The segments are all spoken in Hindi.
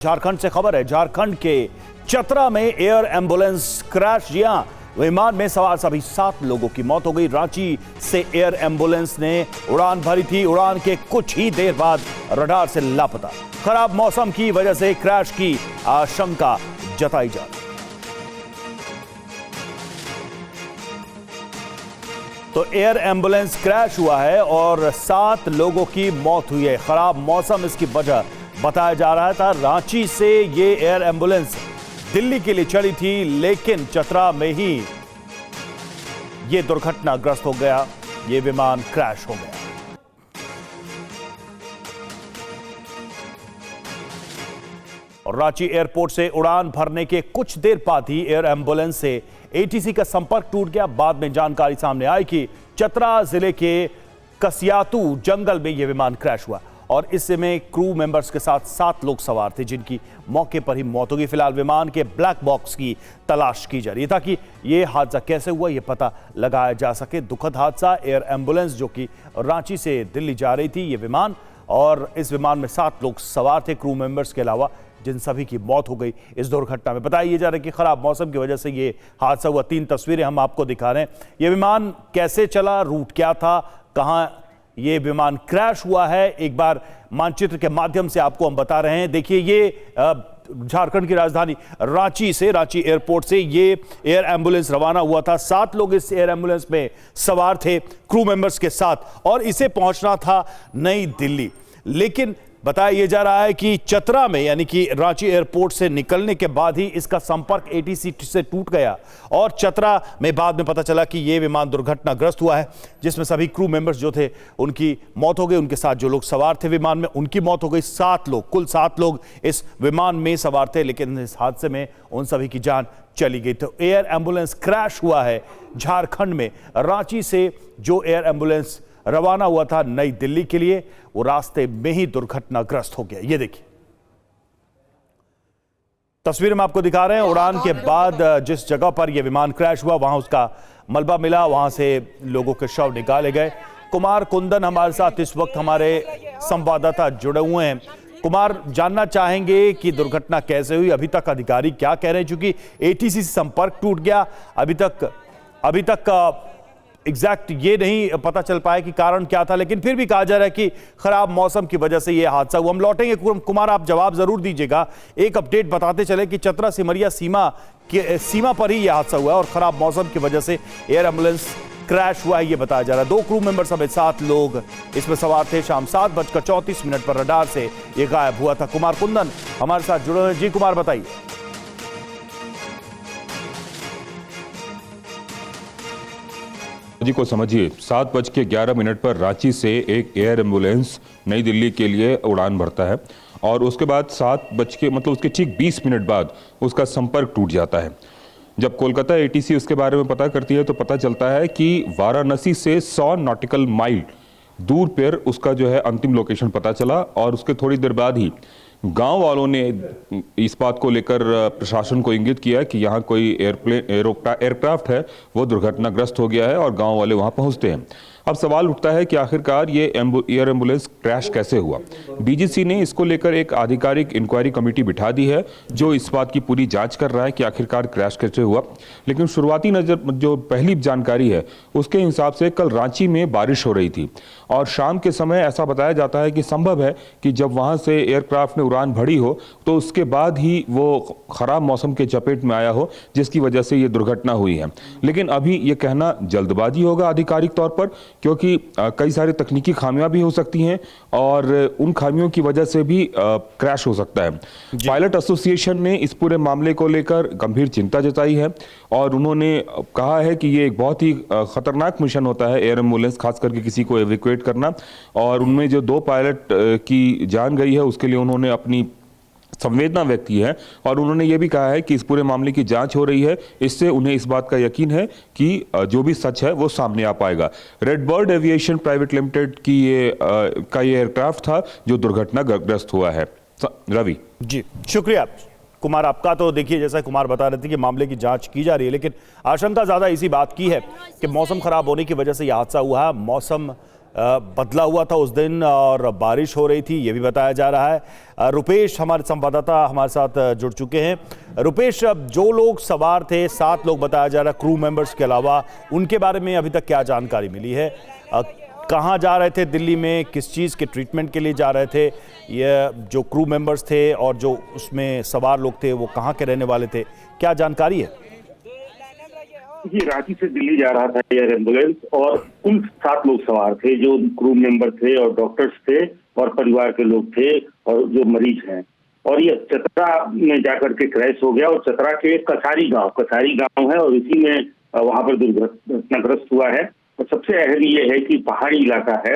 झारखंड से खबर है। झारखंड के चतरा में एयर एम्बुलेंस क्रैश। जी हां, विमान में सवार सभी 7 लोगों की मौत हो गई। रांची से एयर एम्बुलेंस ने उड़ान भरी थी। उड़ान के कुछ ही देर बाद रडार से लापता। खराब मौसम की वजह से क्रैश की आशंका जताई जा रही। तो एयर एम्बुलेंस क्रैश हुआ है और 7 लोगों की मौत हुई है। खराब मौसम इसकी वजह बताया जा रहा था। रांची से ये एयर एम्बुलेंस दिल्ली के लिए चली थी, लेकिन चतरा में ही ये दुर्घटनाग्रस्त हो गया। ये विमान क्रैश हो गया। और रांची एयरपोर्ट से उड़ान भरने के कुछ देर बाद ही एयर एम्बुलेंस से एटीसी का संपर्क टूट गया। बाद में जानकारी सामने आई कि चतरा जिले के कसियातू जंगल में यह विमान क्रैश हुआ और इसमें क्रू मेंबर्स के साथ 7 लोग सवार थे, जिनकी मौके पर ही मौत हो गई। फिलहाल विमान के ब्लैक बॉक्स की तलाश की जा रही है ताकि यह हादसा कैसे हुआ यह पता लगाया जा सके। दुखद हादसा। एयर एम्बुलेंस जो कि रांची से दिल्ली जा रही थी, यह विमान, और इस विमान में 7 लोग सवार थे क्रू मेंबर्स के अलावा, जिन सभी की मौत हो गई इस दुर्घटना में। बताया जा रहा है कि खराब मौसम की वजह से ये हादसा हुआ। 3 तस्वीरें हम आपको दिखा रहे हैं। यह विमान कैसे चला, रूट क्या था, कहां ये विमान क्रैश हुआ है, एक बार मानचित्र के माध्यम से आपको हम बता रहे हैं। देखिए, ये झारखंड की राजधानी रांची एयरपोर्ट से ये एयर एम्बुलेंस रवाना हुआ था। 7 लोग इस एयर एम्बुलेंस में सवार थे क्रू मेंबर्स के साथ, और इसे पहुंचना था नई दिल्ली। लेकिन बताया जा रहा है कि चतरा में, यानी कि रांची एयरपोर्ट से निकलने के बाद ही इसका संपर्क एटीसी से टूट गया और चतरा में बाद में पता चला कि यह विमान दुर्घटनाग्रस्त हुआ है, जिसमें सभी क्रू मेंबर्स जो थे उनकी मौत हो गई। उनके साथ जो लोग सवार थे विमान में, उनकी मौत हो गई। 7 लोग, कुल 7 लोग इस विमान में सवार थे, लेकिन इस हादसे में उन सभी की जान चली गई। तो एयर एम्बुलेंस क्रैश हुआ है झारखंड में। रांची से जो एयर एम्बुलेंस रवाना हुआ था नई दिल्ली के लिए, वो रास्ते में ही दुर्घटनाग्रस्त हो गया। ये देखिए तस्वीर में आपको दिखा रहे हैं। उड़ान के बाद जिस जगह पर यह विमान क्रैश हुआ वहां उसका मलबा मिला, वहां से लोगों के शव निकाले गए। कुमार कुंदन हमारे साथ इस वक्त हमारे संवाददाता जुड़े हुए हैं। कुमार, जानना चाहेंगे कि दुर्घटना कैसे हुई, अभी तक अधिकारी क्या कह रहे हैं, क्योंकि एटीसी से संपर्क टूट गया। अभी तक एग्जैक्ट ये नहीं पता चल पाया कि कारण क्या था, लेकिन फिर भी कहा जा रहा है कि खराब मौसम की वजह से यह हादसा हुआ। हम लौटेंगे कुमार, आप जवाब जरूर दीजिएगा। एक अपडेट बताते चले कि चतरा सिमरिया सीमा पर ही यह हादसा हुआ और खराब मौसम की वजह से एयर एम्बुलेंस क्रैश हुआ है, यह बताया जा रहा है। 2 क्रू मेंबर समेत 7 लोग इसमें सवार थे। शाम 7:34 पर रडार से यह गायब हुआ था। कुमार कुंदन हमारे साथ जुड़े हुए। जी कुमार, बताइए। जी को समझिए, 7:11 पर रांची से एक एयर एम्बुलेंस नई दिल्ली के लिए उड़ान भरता है और उसके बाद 7 उसके ठीक 20 मिनट बाद उसका संपर्क टूट जाता है। जब कोलकाता एटीसी उसके बारे में पता करती है तो पता चलता है कि वाराणसी से 100 नॉटिकल माइल दूर पर उसका जो है अंतिम लोकेशन पता चला, और उसके थोड़ी देर बाद ही गांव वालों ने इस बात को लेकर प्रशासन को इंगित किया कि यहाँ कोई एयरक्राफ्ट है वो दुर्घटनाग्रस्त हो गया है, और गांव वाले वहाँ पहुँचते हैं। अब सवाल उठता है कि आखिरकार ये एयर एम्बुलेंस क्रैश कैसे हुआ। डीजीसी ने इसको लेकर एक आधिकारिक इंक्वायरी कमेटी बिठा दी है जो इस बात की पूरी जांच कर रहा है कि आखिरकार क्रैश कैसे हुआ। लेकिन शुरुआती जो पहली जानकारी है उसके हिसाब से कल रांची में बारिश हो रही थी और शाम के समय ऐसा बताया जाता है कि संभव है कि जब वहां से एयरक्राफ्ट ने उड़ान भरी हो तो उसके बाद ही वो खराब मौसम के चपेट में आया हो, जिसकी वजह से ये दुर्घटना हुई है। लेकिन अभी ये कहना जल्दबाजी होगा आधिकारिक तौर पर, क्योंकि कई सारी तकनीकी खामियां भी हो सकती हैं और उन खामियों की वजह से भी क्रैश हो सकता है। पायलट एसोसिएशन ने इस पूरे मामले को लेकर गंभीर चिंता जताई है और उन्होंने कहा है कि ये एक बहुत ही खतरनाक मिशन होता है एयर एम्बुलेंस, खास करके किसी को एवेक्यूएट करना, और उनमें जो 2 पायलट की जान गई है उसके लिए उन्होंने अपनी संवेदना व्यक्त की है। और उन्होंने ये भी कहा है कि इस पूरे मामले की जांच हो रही है, इससे उन्हें इस बात का यकीन है कि जो भी सच है वो सामने आ पाएगा। Red bird aviation private limited की ये एयरक्राफ्ट था जो दुर्घटनाग्रस्त हुआ है। रवि जी, शुक्रिया कुमार आपका। तो देखिए, जैसा कुमार बता रहे थे कि मामले की जांच की जा रही है, लेकिन आशंका ज्यादा इसी बात की है कि मौसम खराब होने की वजह से यह हादसा हुआ है। मौसम बदला हुआ था उस दिन और बारिश हो रही थी, ये भी बताया जा रहा है। रुपेश हमारे संवाददाता हमारे साथ जुड़ चुके हैं। रुपेश, जो लोग सवार थे, 7 लोग बताया जा रहा है क्रू मेंबर्स के अलावा, उनके बारे में अभी तक क्या जानकारी मिली है? कहाँ जा रहे थे दिल्ली में, किस चीज़ के ट्रीटमेंट के लिए जा रहे थे? ये जो क्रू मेंबर्स थे और जो उसमें सवार लोग थे वो कहाँ के रहने वाले थे, क्या जानकारी है? जी, रांची से दिल्ली जा रहा था एयर एम्बुलेंस और कुल 7 लोग सवार थे, जो क्रू मेंबर थे और डॉक्टर्स थे और परिवार के लोग थे और जो मरीज हैं। और ये चतरा में जाकर के क्रैश हो गया और चतरा के कसारी गांव है और इसी में वहां पर दुर्घटनाग्रस्त हुआ है। और सबसे अहम ये है कि पहाड़ी इलाका है,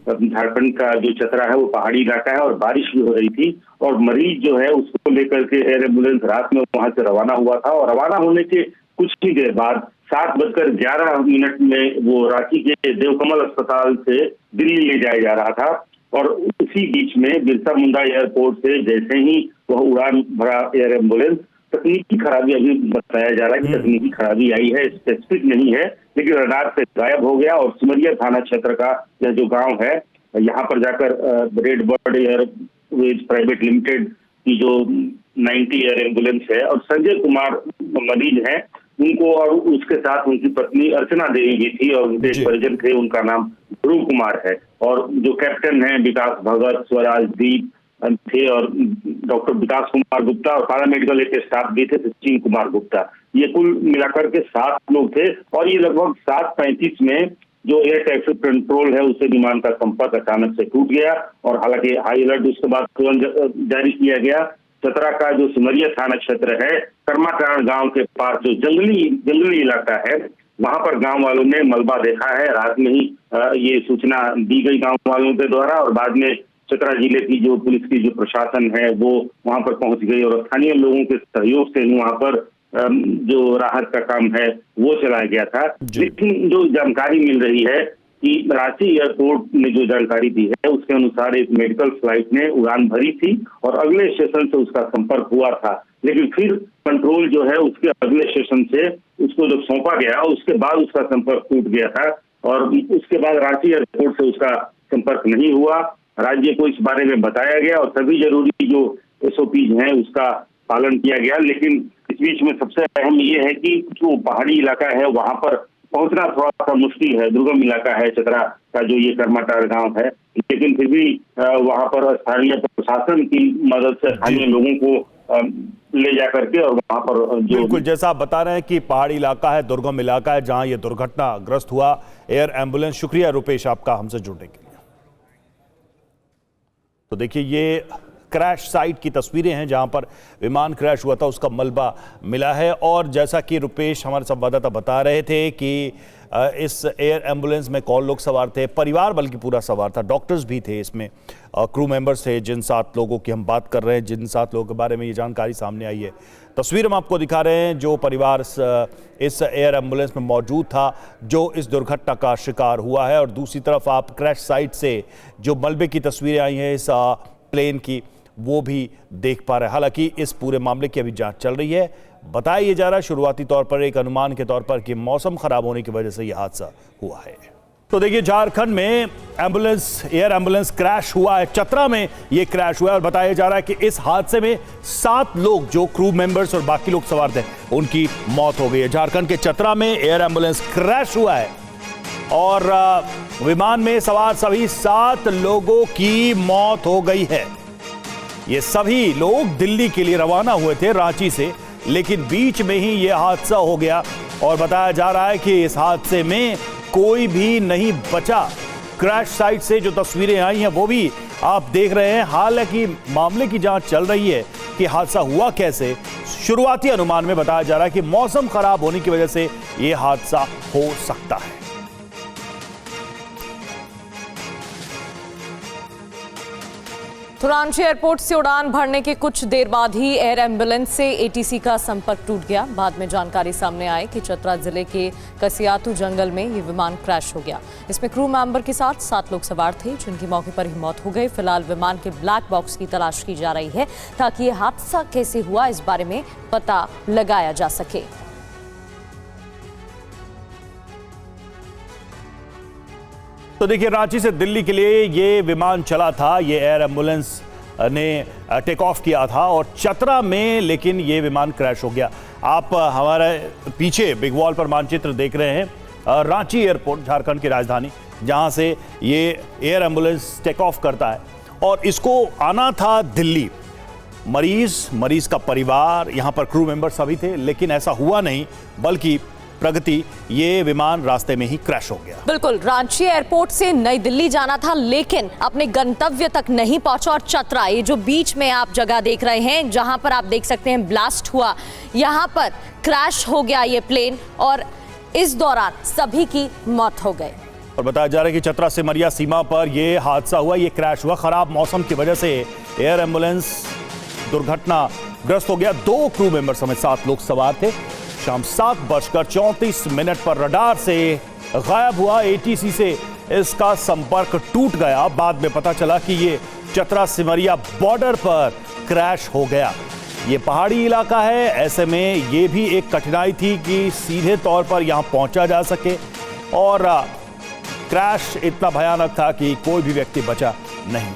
झारखंड का जो चतरा है वो पहाड़ी इलाका है और बारिश भी हो रही थी और मरीज जो है उसको लेकर के एयर एम्बुलेंस रात में वहां से रवाना हुआ था और रवाना होने के कुछ ही देर बाद 7:11 में वो रांची के देवकमल अस्पताल से दिल्ली ले जाया जा रहा था। और उसी बीच में बिरसा मुंडा एयरपोर्ट से जैसे ही वह उड़ान भरा एयर एम्बुलेंस, तकनीकी खराबी अभी बताया जा रहा है कि तकनीकी खराबी आई है, स्पेसिफिक नहीं है, लेकिन रडार से गायब हो गया और सिमरिया थाना क्षेत्र का यह जो गांव है, यहाँ पर जाकर red bird Airways private limited की जो 90 एयर एम्बुलेंस है और संजय कुमार मरीज हैं, उनको और उसके साथ उनकी पत्नी अर्चना देवी भी थी और उनके परिजन थे, उनका नाम ध्रुव कुमार है। और जो कैप्टन है विकास भगत, स्वराज दीप थे और डॉक्टर विकास कुमार गुप्ता और पैरामेडिकल एक स्टाफ भी थे, सचिन कुमार गुप्ता। ये कुल मिलाकर के 7 लोग थे और ये लगभग 7:35 में जो एयर ट्रैफिक कंट्रोल है उससे विमान का संपर्क अचानक से टूट गया और हालांकि हाई अलर्ट उसके बाद तुरंत जारी किया गया। चतरा का जो सिमरिया थाना क्षेत्र है, कर्माकांड गांव के पास जो जंगली इलाका है, वहां पर गांव वालों ने मलबा देखा है। रात में ही ये सूचना दी गई गांव वालों के द्वारा और बाद में चतरा जिले की जो पुलिस की जो प्रशासन है वो वहां पर पहुंच गई और स्थानीय लोगों के सहयोग से वहां पर जो राहत का काम है वो चलाया गया था। लेकिन जो जानकारी मिल रही है कि रांची एयरपोर्ट ने जो जानकारी दी है उसके अनुसार एक मेडिकल फ्लाइट ने उड़ान भरी थी और अगले स्टेशन से उसका संपर्क हुआ था, लेकिन फिर कंट्रोल जो है उसके अगले स्टेशन से उसको जब सौंपा गया उसके बाद उसका संपर्क टूट गया था और उसके बाद रांची एयरपोर्ट से उसका संपर्क नहीं हुआ। राज्य को इस बारे में बताया गया और सभी जरूरी जो SOPs हैं उसका पालन किया गया, लेकिन इस बीच में सबसे अहम ये है कि जो पहाड़ी इलाका है वहां पर पहुंचना थोड़ा सा मुश्किल है, दुर्गम इलाका है चतरा का जो ये कर्माटार गांव है, लेकिन फिर भी वहां पर स्थानीय प्रशासन की मदद से स्थानीय लोगों को ले जा करके और वहां पर जो बिल्कुल जैसा आप बता रहे हैं कि पहाड़ी इलाका है, दुर्गम इलाका है जहां ये दुर्घटनाग्रस्त हुआ एयर एम्बुलेंस। शुक्रिया रुपेश आपका हमसे जुड़ने के लिए। तो देखिए ये क्रैश साइट की तस्वीरें हैं जहां पर विमान क्रैश हुआ था, उसका मलबा मिला है। और जैसा कि रुपेश हमारे संवाददाता बता रहे थे कि इस एयर एम्बुलेंस में कौन लोग सवार थे, परिवार बल्कि पूरा सवार था, डॉक्टर्स भी थे इसमें, क्रू मेंबर्स थे। जिन 7 लोगों की हम बात कर रहे हैं, जिन 7 लोगों के बारे में ये जानकारी सामने आई है, तस्वीर हम आपको दिखा रहे हैं। जो परिवार इस एयर एम्बुलेंस में मौजूद था जो इस दुर्घटना का शिकार हुआ है, और दूसरी तरफ आप क्रैश साइट से जो मलबे की तस्वीरें आई हैं इस प्लेन की वो भी देख पा रहे हैं। हालांकि इस पूरे मामले की अभी जांच चल रही है। बताया ये जा रहा है शुरुआती तौर पर, एक अनुमान के तौर पर, कि मौसम खराब होने की वजह से यह हादसा हुआ है। तो देखिए झारखंड में एयर एम्बुलेंस क्रैश हुआ है, चतरा में ये क्रैश हुआ है और बताया जा रहा है कि इस हादसे में 7 लोग जो क्रू मेंबर्स और बाकी लोग सवार थे उनकी मौत हो गई है। झारखंड के चतरा में एयर एम्बुलेंस क्रैश हुआ है और विमान में सवार सभी 7 लोगों की मौत हो गई है। ये सभी लोग दिल्ली के लिए रवाना हुए थे रांची से, लेकिन बीच में ही यह हादसा हो गया और बताया जा रहा है कि इस हादसे में कोई भी नहीं बचा। क्रैश साइट से जो तस्वीरें आई हैं वो भी आप देख रहे हैं। हालांकि मामले की जांच चल रही है कि हादसा हुआ कैसे। शुरुआती अनुमान में बताया जा रहा है कि मौसम खराब होने की वजह से यह हादसा हो सकता है। तो रांची एयरपोर्ट से उड़ान भरने के कुछ देर बाद ही एयर एम्बुलेंस से ATC का संपर्क टूट गया। बाद में जानकारी सामने आई कि चतरा जिले के कसियातू जंगल में ये विमान क्रैश हो गया। इसमें क्रू मेंबर के साथ 7 लोग सवार थे जिनकी मौके पर ही मौत हो गई। फिलहाल विमान के ब्लैक बॉक्स की तलाश की जा रही है ताकि ये हादसा कैसे हुआ इस बारे में पता लगाया जा सके। तो देखिए, रांची से दिल्ली के लिए ये विमान चला था, ये एयर एम्बुलेंस ने टेक ऑफ किया था और चतरा में लेकिन ये विमान क्रैश हो गया। आप हमारे पीछे बिग वॉल पर मानचित्र देख रहे हैं, रांची एयरपोर्ट, झारखंड की राजधानी, जहां से ये एयर एम्बुलेंस टेक ऑफ करता है और इसको आना था दिल्ली। मरीज का परिवार, यहां पर क्रू मेंबर सभी थे, लेकिन ऐसा हुआ नहीं, बल्कि प्रगति ये विमान रास्ते में ही क्रैश हो गया। बिल्कुल, रांची एयरपोर्ट से नई दिल्ली जाना था, लेकिन अपने गंतव्य तक नहीं पहुंचा और चतरा, ये जो बीच में आप जगह देख रहे हैं जहां पर आप देख सकते हैं ब्लास्ट हुआ, यहां पर क्रैश हो गया ये प्लेन और इस दौरान सभी की मौत हो गई। और बताया जा रहा है कि चतरा सिमरिया सीमा पर यह हादसा हुआ, ये क्रैश हुआ। खराब मौसम की वजह से एयर एम्बुलेंस दुर्घटनाग्रस्त हो गया। 2 क्रू मेंबर समेत 7 लोग सवार थे। शाम 7:34 पर रडार से गायब हुआ। एटीसी से इसका संपर्क टूट गया। बाद में पता चला कि ये चतरा सिमरिया बॉर्डर पर क्रैश हो गया। ये पहाड़ी इलाका है, ऐसे में ये भी एक कठिनाई थी कि सीधे तौर पर यहां पहुंचा जा सके और क्रैश इतना भयानक था कि कोई भी व्यक्ति बचा नहीं।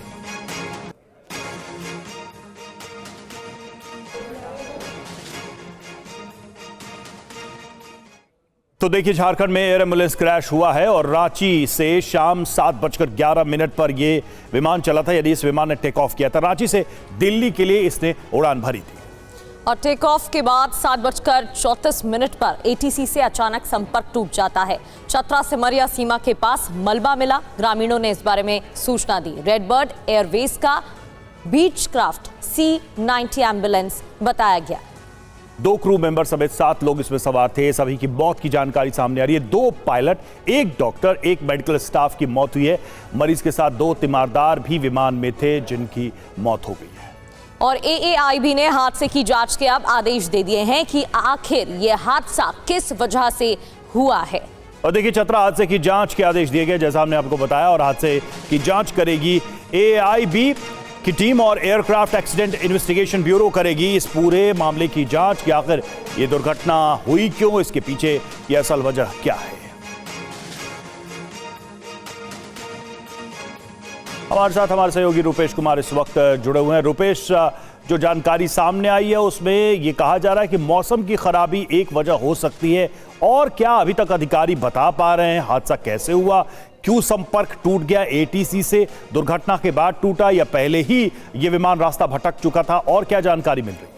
तो देखिए, झारखंड में एयर एम्बुलेंस क्रैश हुआ है और रांची से शाम 7:11 पर यह विमान चला था, यानी इस विमान ने टेक ऑफ किया था। रांची से दिल्ली के लिए इसने उड़ान भरी थी और टेक ऑफ के बाद 7:34 पर एटीसी से अचानक संपर्क टूट जाता है। चतरा सिमरिया सीमा के पास मलबा मिला। ग्रामीणों ने इस बारे में सूचना दी। रेडबर्ड एयरवेज का बीच क्राफ्ट C-90 एम्बुलेंस बताया गया। 2 क्रू मेंबर समेत 7 लोग इसमें सवार थे। सभी की मौत की जानकारी सामने आ रही है। 2 पायलट, 1 डॉक्टर, 1 मेडिकल स्टाफ की मौत हुई है। मरीज के साथ 2 तीमारदार भी विमान में थे, जिनकी मौत हो गई है। और AAIB ने हादसे की जांच के अब आदेश दे दिए हैं कि आखिर यह हादसा किस वजह से हुआ है। और देखिए, चतरा हादसे की जांच के आदेश दिए गए, जैसा हमने आपको बताया, और हादसे की जांच करेगी AAIB की टीम और एयरक्राफ्ट एक्सीडेंट इन्वेस्टिगेशन ब्यूरो करेगी इस पूरे मामले की जांच कि आखिर ये दुर्घटना हुई क्यों, इसके पीछे की असल वजह क्या है। हमारे साथ हमारे सहयोगी रुपेश कुमार इस वक्त जुड़े हुए हैं। रुपेश, जो जानकारी सामने आई है उसमें ये कहा जा रहा है कि मौसम की खराबी एक वजह हो सकती है, और क्या अभी तक अधिकारी बता पा रहे हैं हादसा कैसे हुआ, क्यों संपर्क टूट गया एटीसी से, दुर्घटना के बाद टूटा या पहले ही ये विमान रास्ता भटक चुका था, और क्या जानकारी मिल रही है?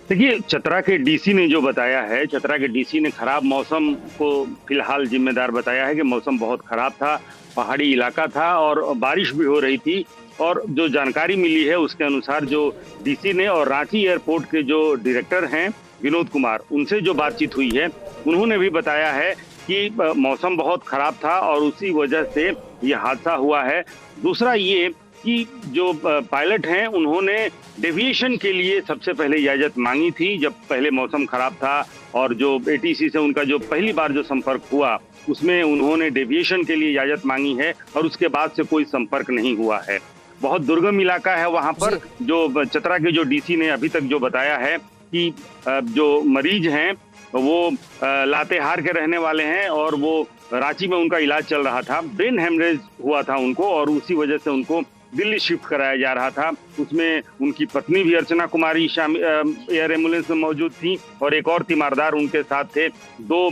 देखिए, चतरा के डीसी ने जो बताया है, चतरा के डीसी ने खराब मौसम को फिलहाल जिम्मेदार बताया है कि मौसम बहुत खराब था, पहाड़ी इलाका था और बारिश भी हो रही थी। और जो जानकारी मिली है उसके अनुसार जो डीसी ने और रांची एयरपोर्ट के जो डायरेक्टर हैं विनोद कुमार, उनसे जो बातचीत हुई है, उन्होंने भी बताया है कि मौसम बहुत खराब था और उसी वजह से ये हादसा हुआ है। दूसरा ये कि जो पायलट हैं उन्होंने डेविएशन के लिए सबसे पहले इजाज़त मांगी थी जब पहले मौसम खराब था, और जो एटीसी से उनका जो पहली बार जो संपर्क हुआ उसमें उन्होंने डेविएशन के लिए इजाज़त मांगी है और उसके बाद से कोई संपर्क नहीं हुआ है। बहुत दुर्गम इलाका है वहाँ पर। जो चतरा के जो डीसी ने अभी तक जो बताया है कि जो मरीज हैं वो लातेहार के रहने वाले हैं और वो रांची में उनका इलाज चल रहा था। ब्रेन हेमरेज हुआ था उनको और उसी वजह से उनको दिल्ली शिफ्ट कराया जा रहा था। उसमें उनकी पत्नी भी अर्चना कुमारी एयर एम्बुलेंस में मौजूद थी और एक और तीमारदार उनके साथ थे। 2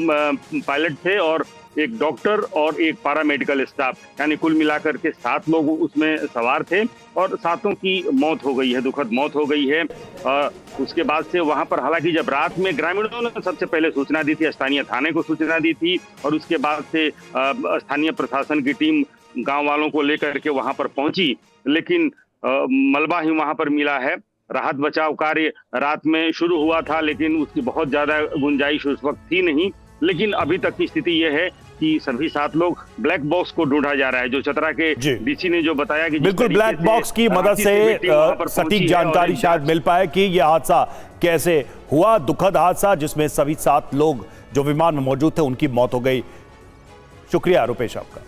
पायलट थे और 1 डॉक्टर और 1 पैरामेडिकल स्टाफ, यानी कुल मिलाकर के 7 लोग उसमें सवार थे और 7 की मौत हो गई है, दुखद मौत हो गई है। उसके बाद से वहां पर हालांकि जब रात में ग्रामीणों ने सबसे पहले सूचना दी थी, स्थानीय थाने को सूचना दी थी और उसके बाद से स्थानीय प्रशासन की टीम गांव वालों को लेकर के वहां पर पहुंची, लेकिन मलबा ही वहां पर मिला है। राहत बचाव कार्य रात में शुरू हुआ था, लेकिन उसकी बहुत ज्यादा गुंजाइश उस वक्त थी नहीं। लेकिन अभी तक की स्थिति यह है कि सभी 7 लोग ब्लैक बॉक्स को ढूंढा जा रहा है। जो चतरा के डीसी ने जो बताया कि बिल्कुल ब्लैक बॉक्स की मदद से सटीक जानकारी शायद मिल पाए कि यह हादसा कैसे हुआ। दुखद हादसा जिसमें सभी 7 लोग जो विमान में मौजूद थे उनकी मौत हो गई। शुक्रिया रुपेश आपका।